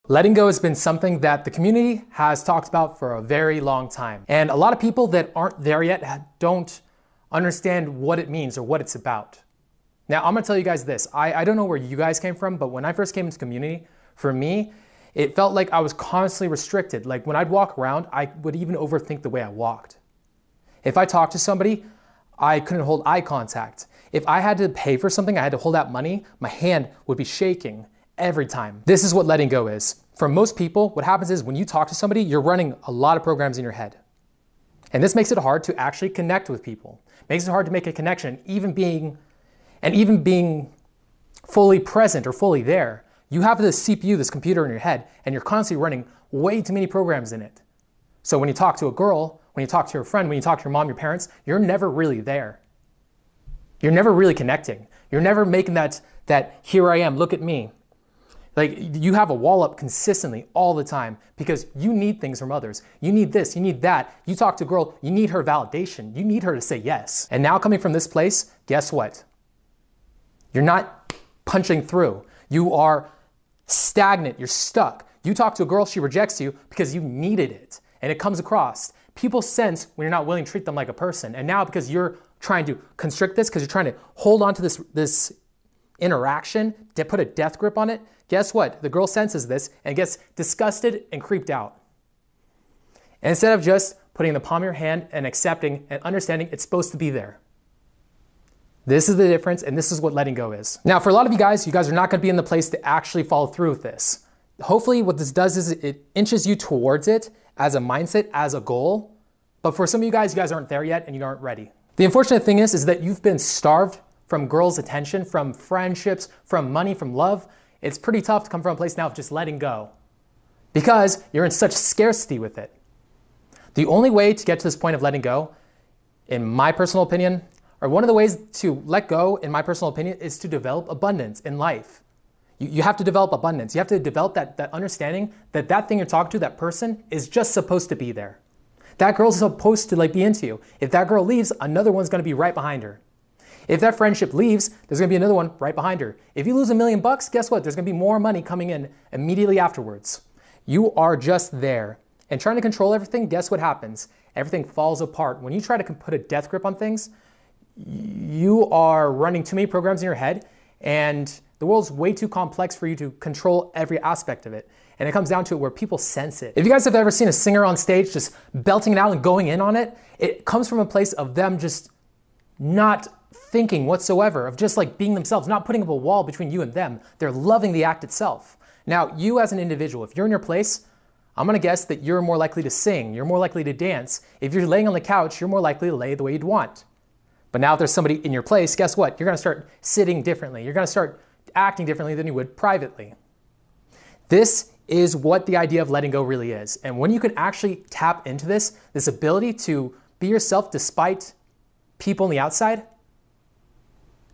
Letting go has been something that the community has talked about for a very long time. And a lot of people that aren't there yet don't understand what it means or what it's about. Now, I'm gonna tell you guys this. I don't know where you guys came from, but when I first came into community, for me, it felt like I was constantly restricted. Like when I'd walk around, I would even overthink the way I walked. If I talked to somebody, I couldn't hold eye contact. If I had to pay for something, I had to hold out money, my hand would be shaking every time. This is what letting go is. For most people, what happens is when you talk to somebody, you're running a lot of programs in your head. And this makes it hard to actually connect with people. Makes it hard to make a connection, even being fully present or fully there. You have this CPU, this computer in your head, and you're constantly running way too many programs in it. So when you talk to a girl, when you talk to your friend, when you talk to your mom, your parents, you're never really there. You're never really connecting. You're never making that here I am, look at me. Like you have a wall up consistently all the time because you need things from others. You need this, you need that. You talk to a girl, you need her validation. You need her to say yes. And now coming from this place, guess what? You're not punching through. You are stagnant, you're stuck. You talk to a girl, she rejects you because you needed it. And it comes across. People sense when you're not willing to treat them like a person. And now because you're trying to constrict this, because you're trying to hold on to this interaction, to put a death grip on it, guess what? The girl senses this and gets disgusted and creeped out. And instead of just putting the palm of your hand and accepting and understanding it's supposed to be there. This is the difference, and this is what letting go is. Now, for a lot of you guys are not gonna be in the place to actually follow through with this. Hopefully what this does is it inches you towards it as a mindset, as a goal. But for some of you guys aren't there yet and you aren't ready. The unfortunate thing is that you've been starved from girls' attention, from friendships, from money, from love. It's pretty tough to come from a place now of just letting go because you're in such scarcity with it. The only way to get to this point of letting go, in my personal opinion, or one of the ways to let go, in my personal opinion, is to develop abundance in life. You have to develop abundance. You have to develop that understanding that that thing you're talking to, that person, is just supposed to be there. That girl's supposed to be into you. If that girl leaves, another one's gonna be right behind her. If that friendship leaves, there's gonna be another one right behind her. If you lose $1 million, guess what? There's gonna be more money coming in immediately afterwards. You are just there. And trying to control everything, guess what happens? Everything falls apart. When you try to put a death grip on things, you are running too many programs in your head, and the world's way too complex for you to control every aspect of it. And it comes down to it where people sense it. If you guys have ever seen a singer on stage just belting it out and going in on it, it comes from a place of them just not thinking whatsoever, of just being themselves, not putting up a wall between you and them. They're loving the act itself. Now, you as an individual, if you're in your place, I'm gonna guess that you're more likely to sing, you're more likely to dance. If you're laying on the couch, you're more likely to lay the way you'd want. But now if there's somebody in your place, guess what? You're gonna start sitting differently. You're gonna start acting differently than you would privately. This is what the idea of letting go really is. And when you can actually tap into this ability to be yourself despite people on the outside,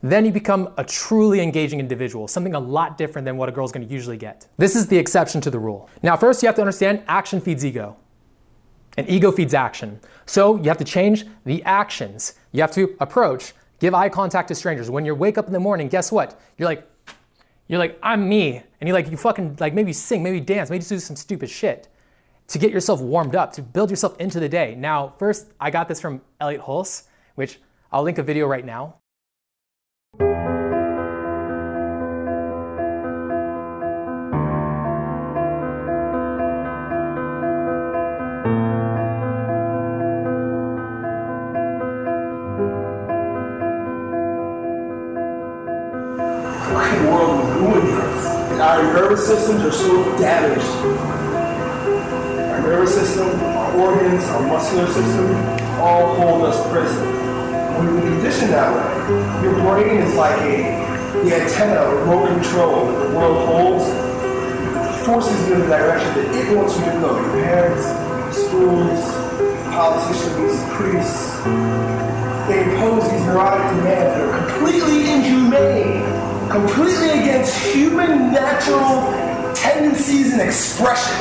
then you become a truly engaging individual, something a lot different than what a girl's gonna usually get. This is the exception to the rule. Now, first you have to understand action feeds ego, and ego feeds action. So you have to change the actions. You have to approach, give eye contact to strangers. When you wake up in the morning, guess what? You're like, I'm me. And you fucking maybe sing, maybe dance, maybe do some stupid shit to get yourself warmed up, to build yourself into the day. Now, first, I got this from Elliot Hulse, which I'll link a video right now. World ruins us. Our nervous systems are so damaged. Our nervous system, our organs, our muscular system, all hold us prisoner. When we condition that way, your brain is like the antenna, remote control that the world holds, forces you in the direction that it wants you to go. Your parents, schools, politicians, priests, they impose these neurotic demands that are completely inhumane, completely against human natural tendencies and expression.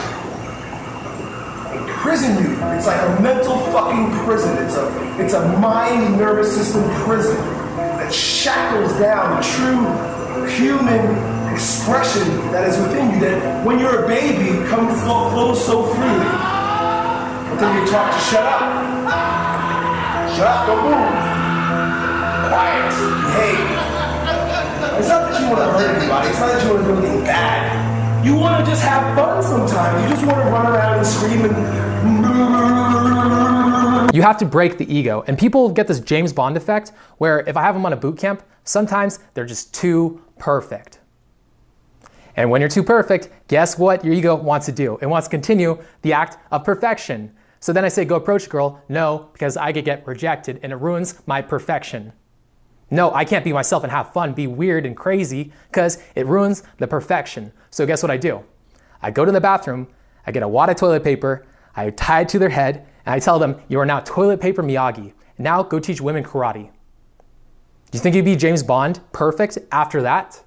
They prison you. It's like a mental fucking prison. It's a mind nervous system prison that shackles down the true human expression that is within you that when you're a baby flows so freely until you're taught to shut up. Shut up, don't move. Quiet, behave. It's not that you want to hurt anybody, it's not that you want to do anything bad. You want to just have fun sometimes. You just want to run around and scream and... You have to break the ego. And people get this James Bond effect where if I have them on a boot camp, sometimes they're just too perfect. And when you're too perfect, guess what your ego wants to do? It wants to continue the act of perfection. So then I say, go approach a girl. No, because I could get rejected and it ruins my perfection. No, I can't be myself and have fun, be weird and crazy, because it ruins the perfection. So guess what I do? I go to the bathroom, I get a wad of toilet paper, I tie it to their head, and I tell them, you are now toilet paper Miyagi. Now go teach women karate. Do you think you'd be James Bond perfect after that?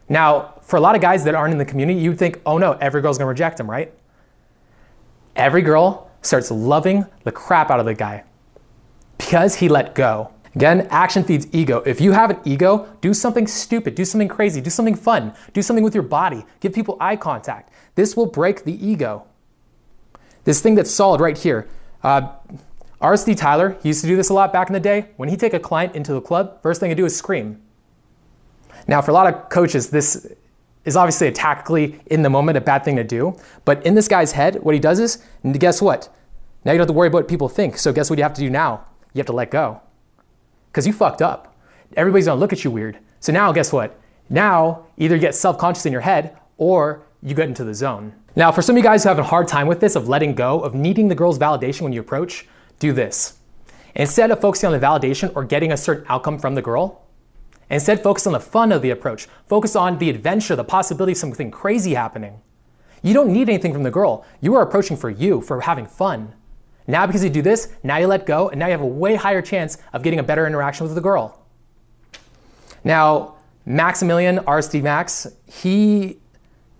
Now, for a lot of guys that aren't in the community, you'd think, oh no, every girl's gonna reject him, right? Every girl starts loving the crap out of the guy because he let go. Again, action feeds ego. If you have an ego, do something stupid, do something crazy, do something fun, do something with your body, give people eye contact. This will break the ego. This thing that's solid right here. RSD Tyler, he used to do this a lot back in the day. When he'd take a client into the club, first thing he'd do is scream. Now, for a lot of coaches, this is obviously a tactically, in the moment, a bad thing to do. But in this guy's head, what he does is, and guess what? Now you don't have to worry about what people think. So guess what you have to do now? You have to let go. Because you fucked up. Everybody's gonna look at you weird. So now guess what? Now either you get self-conscious in your head or you get into the zone. Now for some of you guys who have a hard time with this, of letting go, of needing the girl's validation when you approach, do this. Instead of focusing on the validation or getting a certain outcome from the girl, instead focus on the fun of the approach. Focus on the adventure, the possibility of something crazy happening. You don't need anything from the girl. You are approaching for you, for having fun. Now because you do this, now you let go, and now you have a way higher chance of getting a better interaction with the girl. Now, Maximilian, RSD Max, he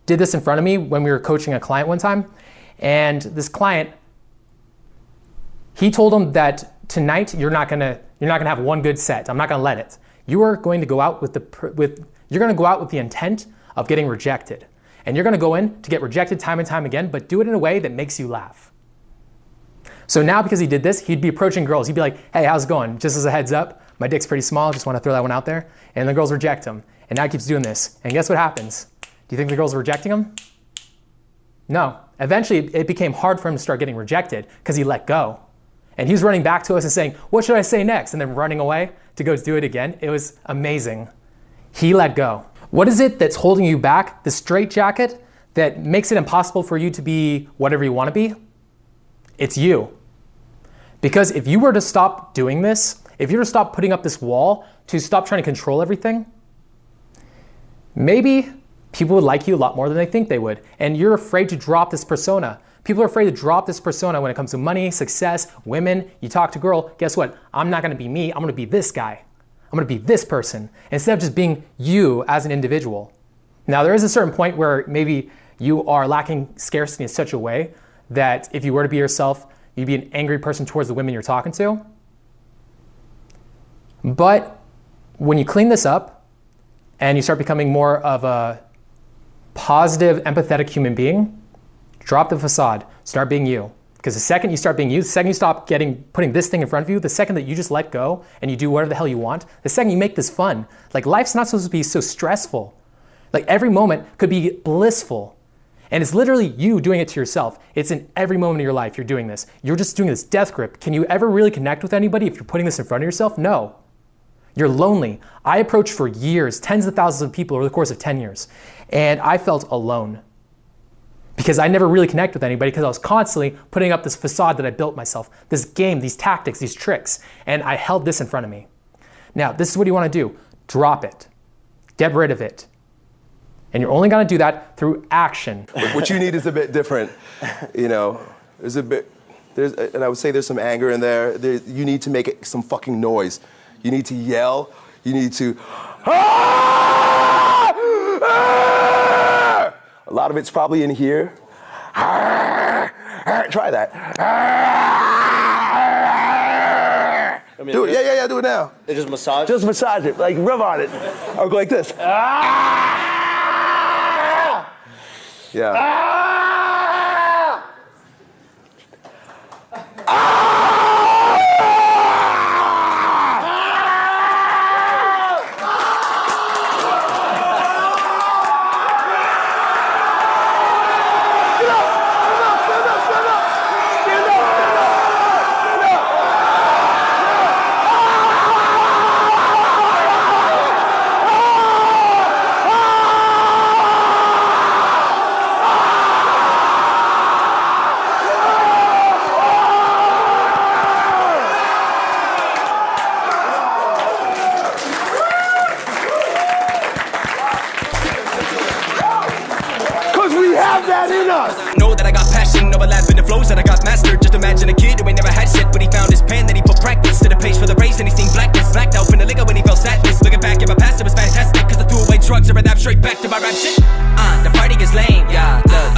did this in front of me when we were coaching a client one time. And this client, he told him that tonight you're not gonna have one good set. I'm not gonna let it. You are going to go out with the intent of getting rejected. And you're gonna go in to get rejected time and time again, but do it in a way that makes you laugh. So now because he did this, he'd be approaching girls. He'd be like, hey, how's it going? Just as a heads up, my dick's pretty small, just wanna throw that one out there. And the girls reject him. And now he keeps doing this. And guess what happens? Do you think the girls were rejecting him? No. Eventually, it became hard for him to start getting rejected because he let go. And he was running back to us and saying, what should I say next? And then running away to go do it again. It was amazing. He let go. What is it that's holding you back? The straitjacket that makes it impossible for you to be whatever you want to be? It's you. Because if you were to stop doing this, if you were to stop putting up this wall, to stop trying to control everything, maybe people would like you a lot more than they think they would. And you're afraid to drop this persona. People are afraid to drop this persona when it comes to money, success, women. You talk to a girl, guess what? I'm not gonna be me, I'm gonna be this guy. I'm gonna be this person, instead of just being you as an individual. Now there is a certain point where maybe you are lacking scarcity in such a way that if you were to be yourself, you'd be an angry person towards the women you're talking to. But when you clean this up and you start becoming more of a positive, empathetic human being, drop the facade, start being you. Because the second you start being you, the second you stop putting this thing in front of you, the second that you just let go and you do whatever the hell you want, the second you make this fun. Like life's not supposed to be so stressful. Like every moment could be blissful. And it's literally you doing it to yourself. It's in every moment of your life you're doing this. You're just doing this death grip. Can you ever really connect with anybody if you're putting this in front of yourself? No. You're lonely. I approached for years, tens of thousands of people over the course of 10 years. And I felt alone. Because I never really connected with anybody because I was constantly putting up this facade that I built myself. This game, these tactics, these tricks. And I held this in front of me. Now, this is what you want to do. Drop it. Get rid of it. And you're only going to do that through action. What you need is a bit different. You know, and I would say there's some anger in there. You need to make some fucking noise. You need to yell. You need to, a lot of it's probably in here. Try that. Do it, yeah, do it now. Just massage? Just massage it, like rub on it. Or go like this. Yeah. Know that I got passion, overlapping the flows that I got mastered. Just imagine a kid who ain't never had shit, but he found his pen, then he put practice to the page for the race, and he seen blackness. Blacked out from the liquor when he felt sadness. Looking back at my past, it was fantastic, cause I threw away drugs and ran straight back to my rap shit. The party is lame, yeah. Look,